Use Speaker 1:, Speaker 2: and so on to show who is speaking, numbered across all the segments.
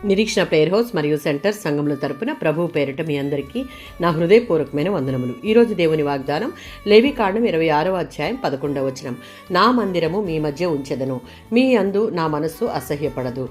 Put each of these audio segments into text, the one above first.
Speaker 1: నిరీక్షణ prayer house మరియు centre సంఘముల తరపున ప్రభు పేరిట మీ అందరికీ నా హృదయపూర్వకమైన వందనములు. ఈరోజు దేవుని వాగ్దానం లేవికాండం 26వ అధ్యాయం 11వ వచనం. నా మందిరము మీ మధ్య ఉంచెదను, మీ యందు నా మనస్సు అసహ్యపడదు.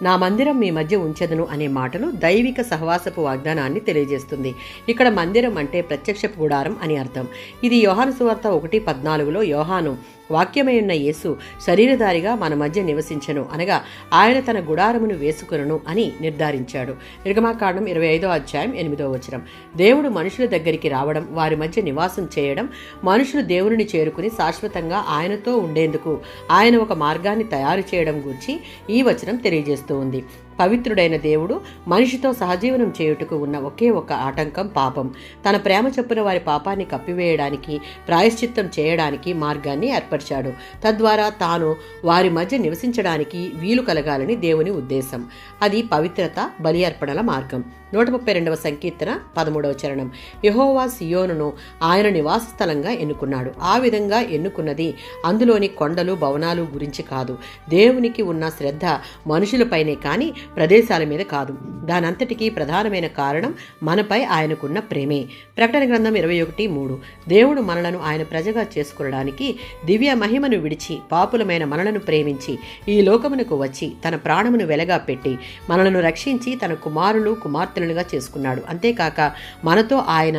Speaker 1: నా మందిరం మీ మధ్య ఉంచెదను అనే మాటలు దైవిక సహవాసపు వాగ్దానాన్ని తెలియజేస్తుంది. ఇక్కడ మందిరం అంటే ప్రత్యక్షపు గుడారం అని అర్థం. ఇది యోహాను సువార్త 1:14లో యోహాను వాక్యమై ఉన్న యేసు శరీరధారిగా మన మధ్య నివసించెను, అనగా ఆయన తన గుడారమును వేసుకొనును అని నిర్ధారించాడు. నిర్గమాకాండం 25వ అధ్యాయం 8వ వచనం. దేవుడు మనుషుల దగ్గరికి రావడం, వారి మధ్య నివాసం చేయడం, మనుషులు దేవునిని చేరుకుని శాశ్వతంగా ఆయనతో ఉండేందుకు ఆయన ఒక మార్గాన్ని తయారు చేయడం గురించి ఈ వచనం తెలియజేస్తూ ఉంది. పవిత్రుడైన దేవుడు మనిషితో సహజీవనం చేయుటకు ఉన్న ఒకే ఒక ఆటంకం పాపం. తన ప్రేమ చొప్పున వారి పాపాన్ని కప్పివేయడానికి, ప్రాయశ్చిత్తం చేయడానికి మార్గాన్ని ఏర్పరిచాడు. తద్వారా తాను వారి మధ్య నివసించడానికి వీలు కలగాలని దేవుని ఉద్దేశం. అది పవిత్రత, బలి అర్పణల మార్గం. 132వ సంకీర్తన 13వ చరణం. యెహోవా సియోనును ఆయన నివాస స్థలంగా ఎన్నుకున్నాడు. ఆ విధంగా ఎన్నుకున్నది అందులోని కొండలు, భవనాలు గురించి కాదు. దేవునికి ఉన్న శ్రద్ధ మనుషులపైనే కానీ ప్రదేశాల మీద కాదు. దానంతటికీ ప్రధానమైన కారణం మనపై ఆయనకున్న ప్రేమే. ప్రకటన గ్రంథం 21:3. దేవుడు మనలను ఆయన ప్రజగా చేసుకునడానికి దివ్య మహిమను విడిచి పాపులమైన మనలను ప్రేమించి ఈ లోకమునకు వచ్చి తన ప్రాణమును వెలగా పెట్టి మనలను రక్షించి తన కుమారులు కుమార్తెలుగా చేసుకున్నాడు. అంతేకాక మనతో ఆయన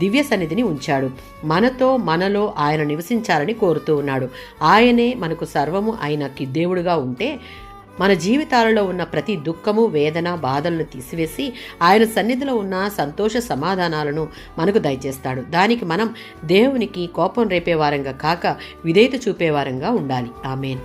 Speaker 1: దివ్య సన్నిధిని ఉంచాడు. మనలో ఆయన నివసించాలని కోరుతూ ఉన్నాడు. ఆయనే మనకు సర్వము అయిన దేవుడుగా ఉంటే మన జీవితాలలో ఉన్న ప్రతి దుఃఖము, వేదన, బాధలను తీసివేసి ఆయన సన్నిధిలో ఉన్న సంతోష సమాధానాలను మనకు దయచేస్తాడు. దానికి మనం దేవునికి కోపం రేపేవారంగా కాక విధేయత చూపేవారంగా ఉండాలి. ఆమేన్.